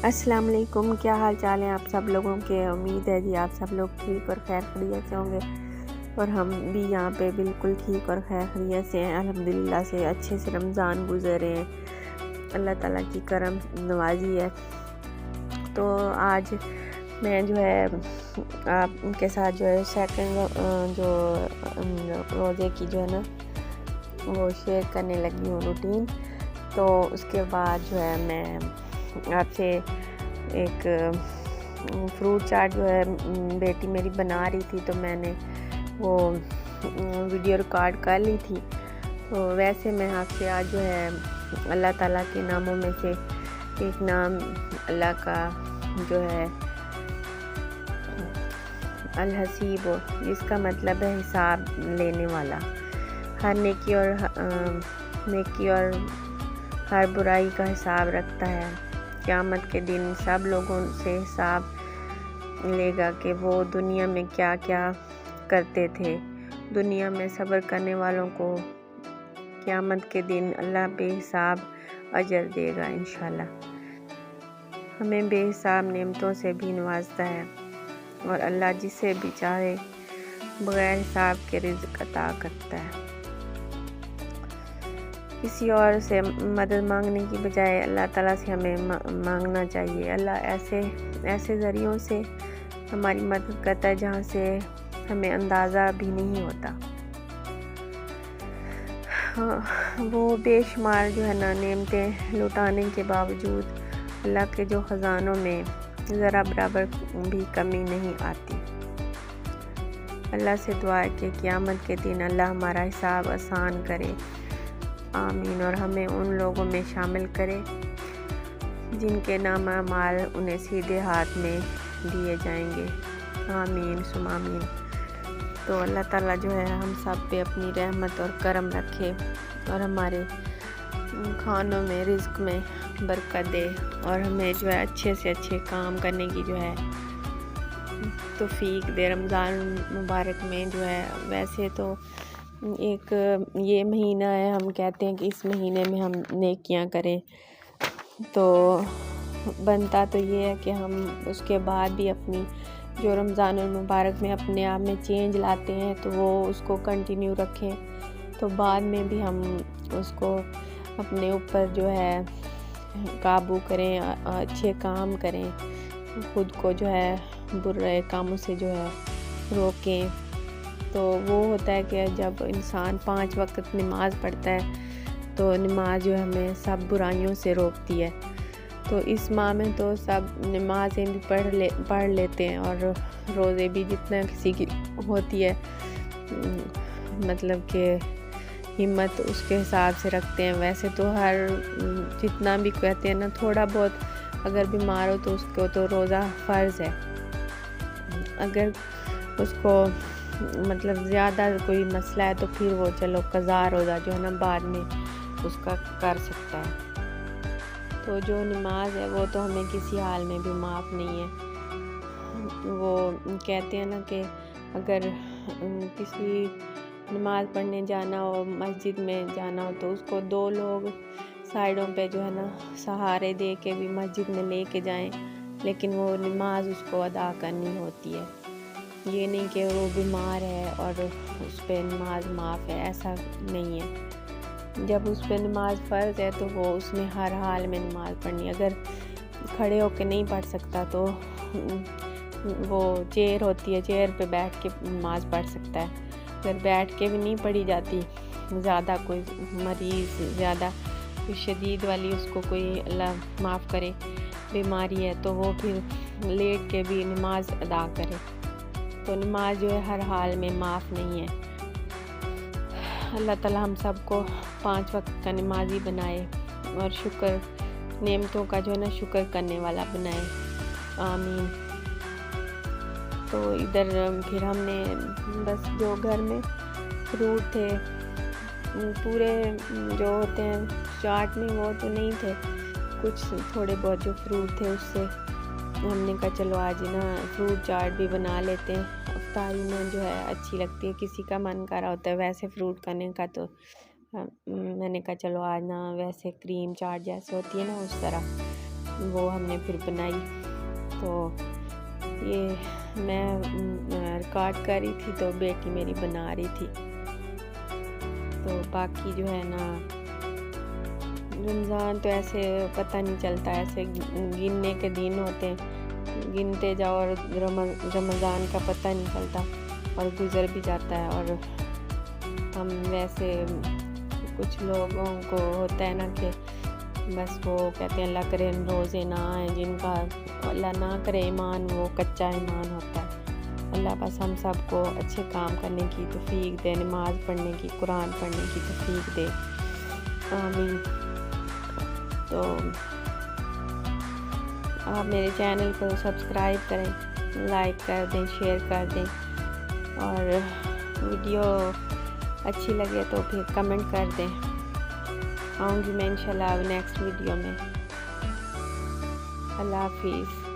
السلام علیکم، کیا حال چال ہیں آپ سب لوگوں کے؟ امید ہے جی آپ سب لوگ ٹھیک اور خیر خیریت سے ہوں گے، اور ہم بھی یہاں پہ بالکل ٹھیک اور خیر خیریت سے ہیں الحمدللہ سے۔ اچھے سے رمضان گزرے ہیں، اللہ تعالیٰ کی کرم نوازی ہے۔ تو آج میں جو ہے آپ کے ساتھ جو ہے سیکنڈ جو روزے کی جو ہے نا وہ شیئر کرنے لگی ہوں روٹین۔ تو اس کے بعد جو ہے میں آپ سے ایک فروٹ چاٹ جو ہے بیٹی میری بنا رہی تھی، تو میں نے وہ ویڈیو ریکارڈ کر لی تھی۔ تو ویسے میں آپ سے آج جو ہے اللہ تعالیٰ کے ناموں میں سے ایک نام اللہ کا جو ہے الحسیب، جس کا مطلب ہے حساب لینے والا، ہر نیکی اور ہر برائی کا حساب رکھتا ہے۔ قیامت کے دن سب لوگوں سے حساب لے گا کہ وہ دنیا میں کیا کیا کرتے تھے۔ دنیا میں صبر کرنے والوں کو قیامت کے دن اللہ بے حساب اجر دے گا انشاءاللہ۔ ہمیں بے حساب نعمتوں سے بھی نوازتا ہے، اور اللہ جسے بھی چاہے بغیر حساب کے رزق عطا کرتا ہے۔ کسی اور سے مدد مانگنے کی بجائے اللہ تعالیٰ سے ہمیں مانگنا چاہیے۔ اللہ ایسے ذریعوں سے ہماری مدد کرتا ہے جہاں سے ہمیں اندازہ بھی نہیں ہوتا۔ وہ بے شمار جو ہے نا نعمتیں لوٹانے کے باوجود اللہ کے جو خزانوں میں ذرا برابر بھی کمی نہیں آتی۔ اللہ سے دعا ہے کہ قیامت کے دن اللہ ہمارا حساب آسان کرے، آمین، اور ہمیں ان لوگوں میں شامل کرے جن کے نام اعمال انہیں سیدھے ہاتھ میں دیے جائیں گے، آمین ثم آمین۔ تو اللہ تعالیٰ جو ہے ہم سب پہ اپنی رحمت اور کرم رکھے، اور ہمارے کھانوں میں رزق میں برکت دے، اور ہمیں جو ہے اچھے سے اچھے کام کرنے کی جو ہے توفیق دے رمضان مبارک میں۔ جو ہے ویسے تو ایک یہ مہینہ ہے، ہم کہتے ہیں کہ اس مہینے میں ہم نیکیاں کریں، تو بنتا تو یہ ہے کہ ہم اس کے بعد بھی اپنی جو رمضان المبارک میں اپنے آپ میں چینج لاتے ہیں تو وہ اس کو کنٹینیو رکھیں، تو بعد میں بھی ہم اس کو اپنے اوپر جو ہے قابو کریں، اچھے کام کریں، خود کو جو ہے برے کاموں سے جو ہے روکیں۔ تو وہ ہوتا ہے کہ جب انسان 5 وقت نماز پڑھتا ہے تو نماز جو ہمیں سب برائیوں سے روکتی ہے۔ تو اس ماہ میں تو سب نمازیں بھی پڑھ لیتے ہیں، اور روزے بھی جتنا کسی کی ہوتی ہے مطلب کہ ہمت اس کے حساب سے رکھتے ہیں۔ ویسے تو ہر جتنا بھی کہتے ہیں نا تھوڑا بہت اگر بیمار ہو تو اس کو تو روزہ فرض ہے، اگر اس کو مطلب زیادہ کوئی مسئلہ ہے تو پھر وہ چلو قضا روزہ جو ہے نا بعد میں اس کا کر سکتا ہے۔ تو جو نماز ہے وہ تو ہمیں کسی حال میں بھی معاف نہیں ہے۔ وہ کہتے ہیں نا کہ اگر کسی نماز پڑھنے جانا ہو، مسجد میں جانا ہو، تو اس کو 2 لوگ سائیڈوں پہ جو ہے نا سہارے دے کے بھی مسجد میں لے کے جائیں، لیکن وہ نماز اس کو ادا کرنی ہوتی ہے۔ یہ نہیں کہ وہ بیمار ہے اور اس پہ نماز معاف ہے، ایسا نہیں ہے۔ جب اس پہ نماز فرض ہے تو وہ اس میں ہر حال میں نماز پڑھنی ہے۔ اگر کھڑے ہو کے نہیں پڑھ سکتا تو وہ چیئر ہوتی ہے، چیئر پہ بیٹھ کے نماز پڑھ سکتا ہے۔ اگر بیٹھ کے بھی نہیں پڑھی جاتی، زیادہ کوئی مریض، زیادہ کوئی شدید والی اس کو کوئی اللہ معاف کرے بیماری ہے، تو وہ پھر لیٹ کے بھی نماز ادا کرے۔ تو نماز جو ہے ہر حال میں معاف نہیں ہے۔ اللہ تعالیٰ ہم سب کو 5 وقت کا نمازی بنائے، اور شکر نعمتوں کا جو ہے نا شکر کرنے والا بنائے، آمین۔ تو ادھر پھر ہم نے بس جو گھر میں فروٹ تھے پورے جو ہوتے ہیں چاٹ میں وہ تو نہیں تھے، کچھ تھوڑے بہت جو فروٹ تھے اس سے ہم نے کہا چلو آج نا فروٹ چاٹ بھی بنا لیتے ہیں، افطاری میں جو ہے اچھی لگتی ہے، کسی کا من کر رہا ہوتا ہے ویسے فروٹ کرنے کا، تو میں نے کہا چلو آج نا ویسے کریم چاٹ جیسے ہوتی ہے نا اس طرح وہ ہم نے پھر بنائی. تو یہ میں ریکارڈ کر رہی تھی تو بیٹی میری بنا رہی تھی. تو باقی جو ہے نا رمضان تو ایسے پتہ نہیں چلتا، ایسے گننے کے دن ہوتے ہیں، گنتے جاؤ اور رمضان کا پتہ نہیں چلتا اور گزر بھی جاتا ہے. اور ہم ویسے کچھ لوگوں کو ہوتا ہے نا کہ بس وہ کہتے ہیں اللہ کرے روزے نہ آئیں، جن کا اللہ نہ کرے ایمان وہ کچا ایمان ہوتا ہے. اللہ بس ہم سب کو اچھے کام کرنے کی توفیق دے، نماز پڑھنے کی، قرآن پڑھنے کی توفیق دے، آمین. تو آپ میرے چینل کو سبسکرائب کریں، لائک کر دیں، شیئر کر دیں، اور ویڈیو اچھی لگے تو پھر کمنٹ کر دیں. آؤں گی میں انشاءاللہ نیکسٹ ویڈیو میں. اللہ حافظ.